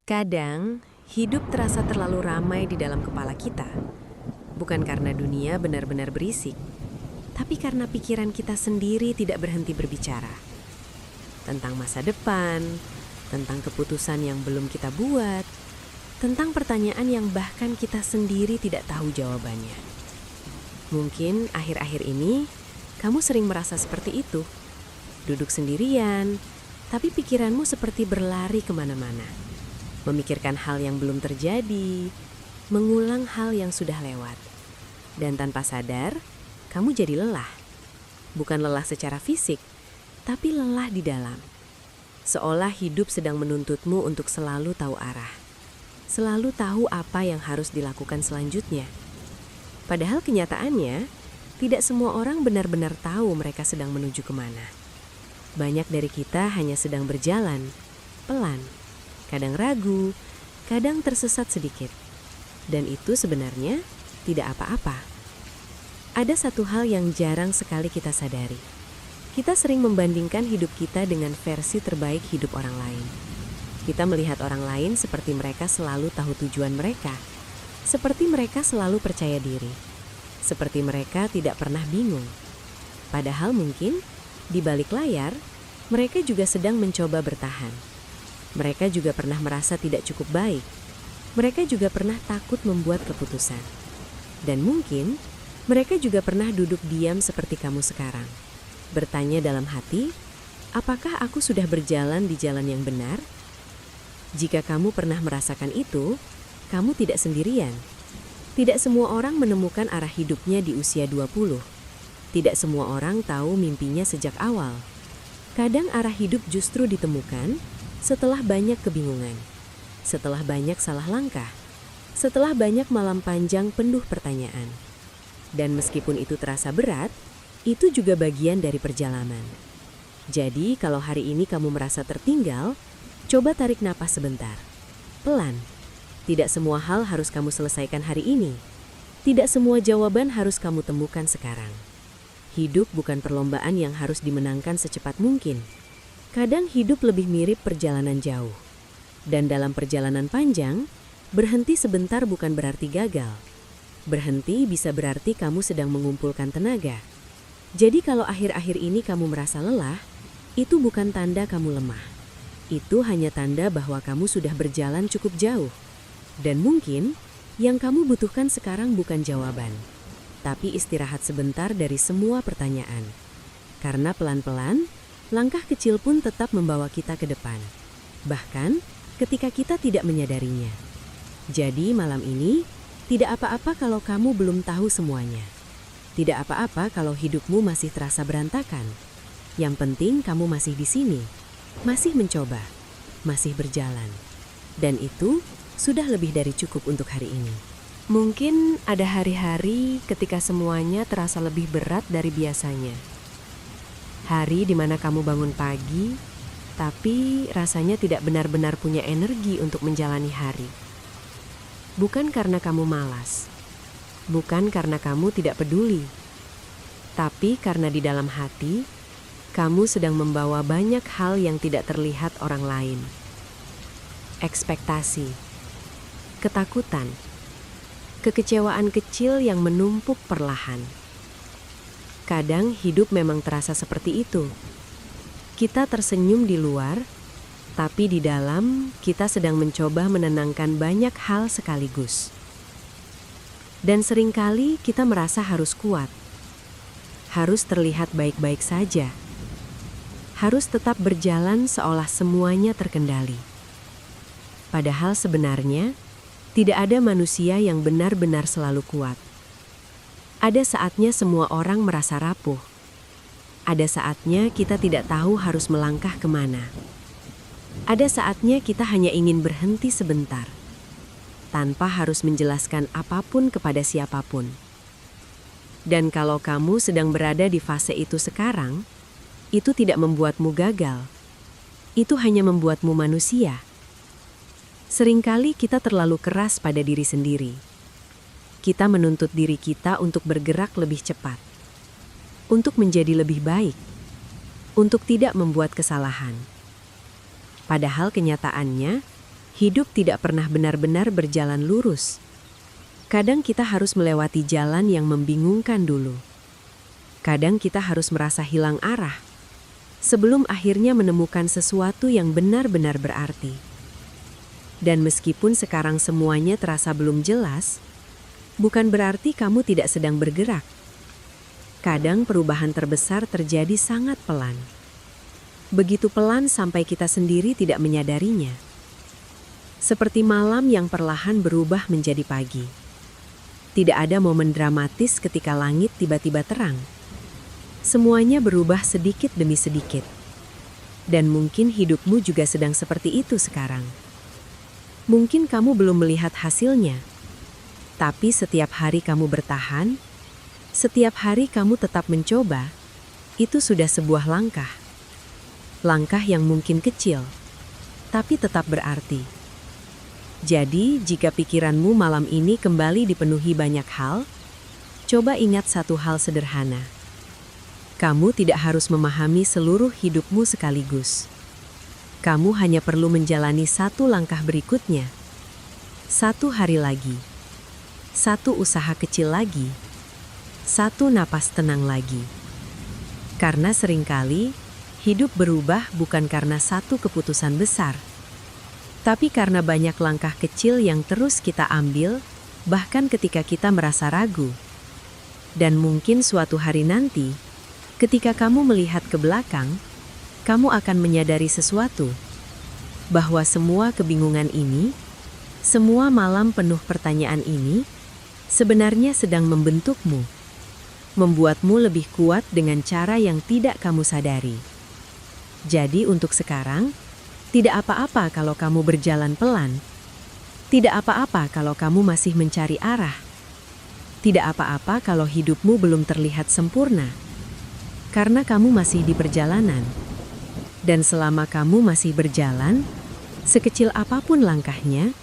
Kadang, hidup terasa terlalu ramai di dalam kepala kita. Bukan karena dunia benar-benar berisik, tapi karena pikiran kita sendiri tidak berhenti berbicara. Tentang masa depan, tentang keputusan yang belum kita buat, tentang pertanyaan yang bahkan kita sendiri tidak tahu jawabannya. Mungkin akhir-akhir ini, kamu sering merasa seperti itu. Duduk sendirian, tapi pikiranmu seperti berlari kemana-mana. Memikirkan hal yang belum terjadi, mengulang hal yang sudah lewat. Dan tanpa sadar, kamu jadi lelah. Bukan lelah secara fisik, tapi lelah di dalam. Seolah hidup sedang menuntutmu untuk selalu tahu arah. Selalu tahu apa yang harus dilakukan selanjutnya. Padahal kenyataannya, tidak semua orang benar-benar tahu mereka sedang menuju kemana. Banyak dari kita hanya sedang berjalan, pelan. Kadang ragu, kadang tersesat sedikit. Dan itu sebenarnya tidak apa-apa. Ada satu hal yang jarang sekali kita sadari. Kita sering membandingkan hidup kita dengan versi terbaik hidup orang lain. Kita melihat orang lain seperti mereka selalu tahu tujuan mereka. Seperti mereka selalu percaya diri. Seperti mereka tidak pernah bingung. Padahal mungkin di balik layar, mereka juga sedang mencoba bertahan. Mereka juga pernah merasa tidak cukup baik. Mereka juga pernah takut membuat keputusan. Dan mungkin mereka juga pernah duduk diam seperti kamu sekarang. Bertanya dalam hati, apakah aku sudah berjalan di jalan yang benar? Jika kamu pernah merasakan itu, kamu tidak sendirian. Tidak semua orang menemukan arah hidupnya di usia 20. Tidak semua orang tahu mimpinya sejak awal. Kadang arah hidup justru ditemukan setelah banyak kebingungan, setelah banyak salah langkah, setelah banyak malam panjang penuh pertanyaan. Dan meskipun itu terasa berat, itu juga bagian dari perjalanan. Jadi kalau hari ini kamu merasa tertinggal, coba tarik napas sebentar. Pelan. Tidak semua hal harus kamu selesaikan hari ini. Tidak semua jawaban harus kamu temukan sekarang. Hidup bukan perlombaan yang harus dimenangkan secepat mungkin. Kadang hidup lebih mirip perjalanan jauh. Dan dalam perjalanan panjang, berhenti sebentar bukan berarti gagal. Berhenti bisa berarti kamu sedang mengumpulkan tenaga. Jadi kalau akhir-akhir ini kamu merasa lelah, itu bukan tanda kamu lemah. Itu hanya tanda bahwa kamu sudah berjalan cukup jauh. Dan mungkin yang kamu butuhkan sekarang bukan jawaban, tapi istirahat sebentar dari semua pertanyaan. Karena pelan-pelan, langkah kecil pun tetap membawa kita ke depan. Bahkan ketika kita tidak menyadarinya. Jadi malam ini, tidak apa-apa kalau kamu belum tahu semuanya. Tidak apa-apa kalau hidupmu masih terasa berantakan. Yang penting kamu masih di sini, masih mencoba, masih berjalan. Dan itu sudah lebih dari cukup untuk hari ini. Mungkin ada hari-hari ketika semuanya terasa lebih berat dari biasanya. Hari di mana kamu bangun pagi, tapi rasanya tidak benar-benar punya energi untuk menjalani hari. Bukan karena kamu malas, bukan karena kamu tidak peduli, tapi karena di dalam hati, kamu sedang membawa banyak hal yang tidak terlihat orang lain. Ekspektasi, ketakutan, kekecewaan kecil yang menumpuk perlahan. Kadang hidup memang terasa seperti itu. Kita tersenyum di luar, tapi di dalam kita sedang mencoba menenangkan banyak hal sekaligus. Dan seringkali kita merasa harus kuat, harus terlihat baik-baik saja, harus tetap berjalan seolah semuanya terkendali. Padahal sebenarnya, tidak ada manusia yang benar-benar selalu kuat. Ada saatnya semua orang merasa rapuh. Ada saatnya kita tidak tahu harus melangkah kemana. Ada saatnya kita hanya ingin berhenti sebentar, tanpa harus menjelaskan apapun kepada siapapun. Dan kalau kamu sedang berada di fase itu sekarang, itu tidak membuatmu gagal. Itu hanya membuatmu manusia. Seringkali kita terlalu keras pada diri sendiri. Kita menuntut diri kita untuk bergerak lebih cepat, untuk menjadi lebih baik, untuk tidak membuat kesalahan. Padahal kenyataannya, Hidup tidak pernah benar-benar berjalan lurus. Kadang kita harus melewati jalan yang membingungkan dulu. Kadang kita harus merasa hilang arah, sebelum akhirnya menemukan sesuatu yang benar-benar berarti. Dan meskipun sekarang semuanya terasa belum jelas, bukan berarti kamu tidak sedang bergerak. Kadang perubahan terbesar terjadi sangat pelan. Begitu pelan sampai kita sendiri tidak menyadarinya. Seperti malam yang perlahan berubah menjadi pagi. Tidak ada momen dramatis ketika langit tiba-tiba terang. Semuanya berubah sedikit demi sedikit. Dan mungkin hidupmu juga sedang seperti itu sekarang. Mungkin kamu belum melihat hasilnya. Tapi setiap hari kamu bertahan, setiap hari kamu tetap mencoba, itu sudah sebuah langkah. Langkah yang mungkin kecil, tapi tetap berarti. Jadi, jika pikiranmu malam ini kembali dipenuhi banyak hal, coba ingat satu hal sederhana. Kamu tidak harus memahami seluruh hidupmu sekaligus. Kamu hanya perlu menjalani satu langkah berikutnya. Satu hari lagi. Satu usaha kecil lagi. Satu napas tenang lagi. Karena seringkali, hidup berubah bukan karena satu keputusan besar, tapi karena banyak langkah kecil yang terus kita ambil, bahkan ketika kita merasa ragu. Dan mungkin suatu hari nanti, ketika kamu melihat ke belakang, kamu akan menyadari sesuatu, bahwa semua kebingungan ini, semua malam penuh pertanyaan ini, sebenarnya sedang membentukmu, membuatmu lebih kuat dengan cara yang tidak kamu sadari. Jadi untuk sekarang, tidak apa-apa kalau kamu berjalan pelan. Tidak apa-apa kalau kamu masih mencari arah. Tidak apa-apa kalau hidupmu belum terlihat sempurna. Karena kamu masih di perjalanan. Dan selama kamu masih berjalan, sekecil apapun langkahnya,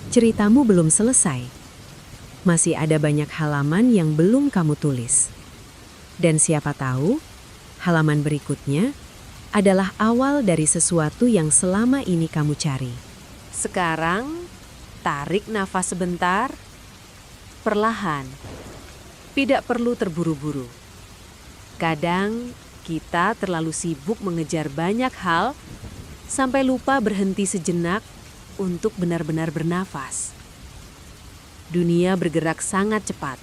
ceritamu belum selesai. Masih ada banyak halaman yang belum kamu tulis. Dan siapa tahu, halaman berikutnya adalah awal dari sesuatu yang selama ini kamu cari. Sekarang, tarik nafas sebentar, perlahan. Tidak perlu terburu-buru. Kadang, kita terlalu sibuk mengejar banyak hal, sampai lupa berhenti sejenak untuk benar-benar bernafas. Dunia bergerak sangat cepat.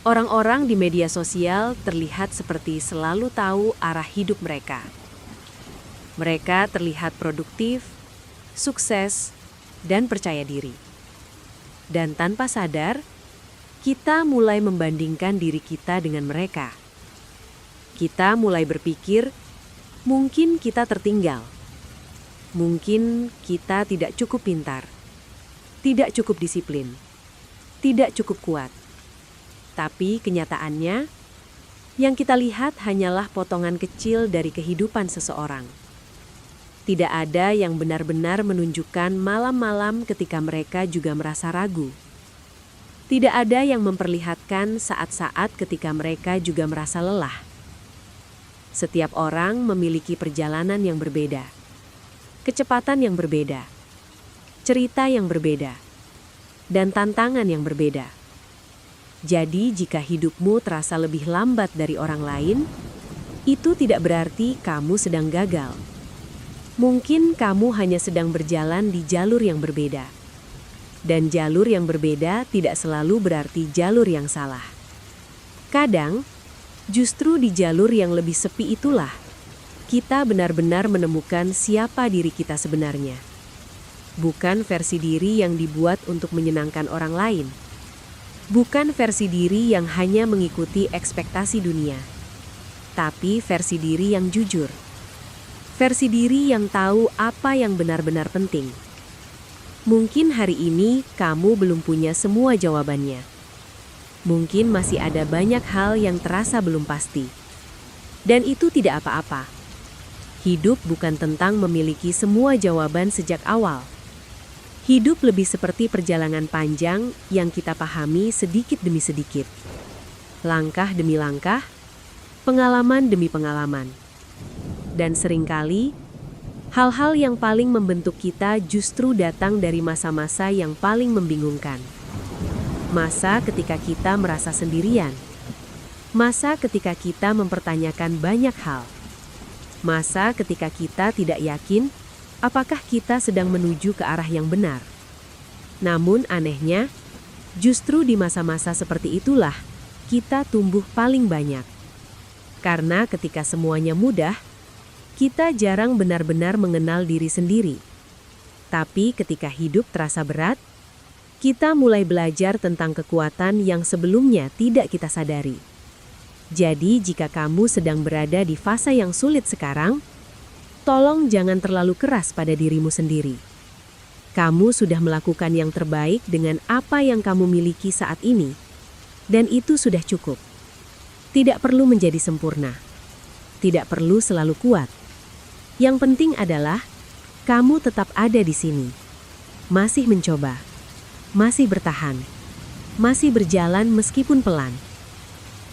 Orang-orang di media sosial terlihat seperti selalu tahu arah hidup mereka. Mereka terlihat produktif, sukses, dan percaya diri. Dan tanpa sadar, kita mulai membandingkan diri kita dengan mereka. Kita mulai berpikir, mungkin kita tertinggal. Mungkin kita tidak cukup pintar, tidak cukup disiplin, tidak cukup kuat. Tapi kenyataannya, yang kita lihat hanyalah potongan kecil dari kehidupan seseorang. Tidak ada yang benar-benar menunjukkan malam-malam ketika mereka juga merasa ragu. Tidak ada yang memperlihatkan saat-saat ketika mereka juga merasa lelah. Setiap orang memiliki perjalanan yang berbeda, kecepatan yang berbeda, cerita yang berbeda, dan tantangan yang berbeda. Jadi, jika hidupmu terasa lebih lambat dari orang lain, itu tidak berarti kamu sedang gagal. Mungkin kamu hanya sedang berjalan di jalur yang berbeda. Dan jalur yang berbeda tidak selalu berarti jalur yang salah. Kadang, justru di jalur yang lebih sepi itulah, kita benar-benar menemukan siapa diri kita sebenarnya. Bukan versi diri yang dibuat untuk menyenangkan orang lain. Bukan versi diri yang hanya mengikuti ekspektasi dunia. Tapi versi diri yang jujur. Versi diri yang tahu apa yang benar-benar penting. Mungkin hari ini kamu belum punya semua jawabannya. Mungkin masih ada banyak hal yang terasa belum pasti. Dan itu tidak apa-apa. Hidup bukan tentang memiliki semua jawaban sejak awal. Hidup lebih seperti perjalanan panjang yang kita pahami sedikit demi sedikit. Langkah demi langkah, pengalaman demi pengalaman. Dan seringkali, Hal-hal yang paling membentuk kita justru datang dari masa-masa yang paling membingungkan. Masa ketika kita merasa sendirian. Masa ketika kita mempertanyakan banyak hal. Masa ketika kita tidak yakin apakah kita sedang menuju ke arah yang benar. Namun anehnya, justru di masa-masa seperti itulah kita tumbuh paling banyak. Karena ketika semuanya mudah, kita jarang benar-benar mengenal diri sendiri. Tapi ketika hidup terasa berat, kita mulai belajar tentang kekuatan yang sebelumnya tidak kita sadari. Jadi jika kamu sedang berada di fase yang sulit sekarang, tolong jangan terlalu keras pada dirimu sendiri. Kamu sudah melakukan yang terbaik dengan apa yang kamu miliki saat ini, dan itu sudah cukup. Tidak perlu menjadi sempurna. Tidak perlu selalu kuat. Yang penting adalah kamu tetap ada di sini. Masih mencoba. Masih bertahan. Masih berjalan meskipun pelan.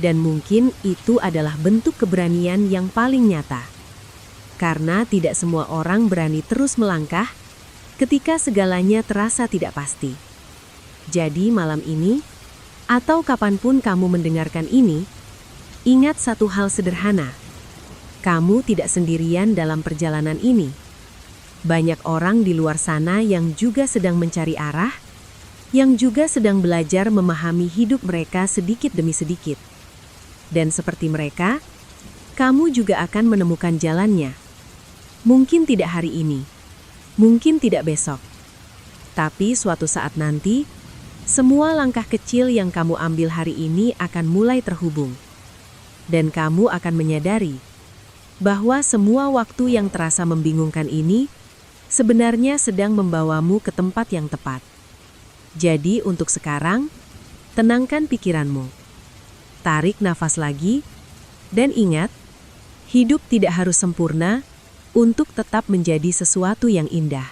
Dan mungkin itu adalah bentuk keberanian yang paling nyata. Karena tidak semua orang berani terus melangkah ketika segalanya terasa tidak pasti. Jadi malam ini, atau kapanpun kamu mendengarkan ini, ingat satu hal sederhana. Kamu tidak sendirian dalam perjalanan ini. Banyak orang di luar sana yang juga sedang mencari arah, yang juga sedang belajar memahami hidup mereka sedikit demi sedikit. Dan seperti mereka, kamu juga akan menemukan jalannya. Mungkin tidak hari ini, mungkin tidak besok. Tapi suatu saat nanti, semua langkah kecil yang kamu ambil hari ini akan mulai terhubung. Dan kamu akan menyadari bahwa semua waktu yang terasa membingungkan ini sebenarnya sedang membawamu ke tempat yang tepat. Jadi untuk sekarang, tenangkan pikiranmu. Tarik nafas lagi, dan ingat, hidup tidak harus sempurna untuk tetap menjadi sesuatu yang indah.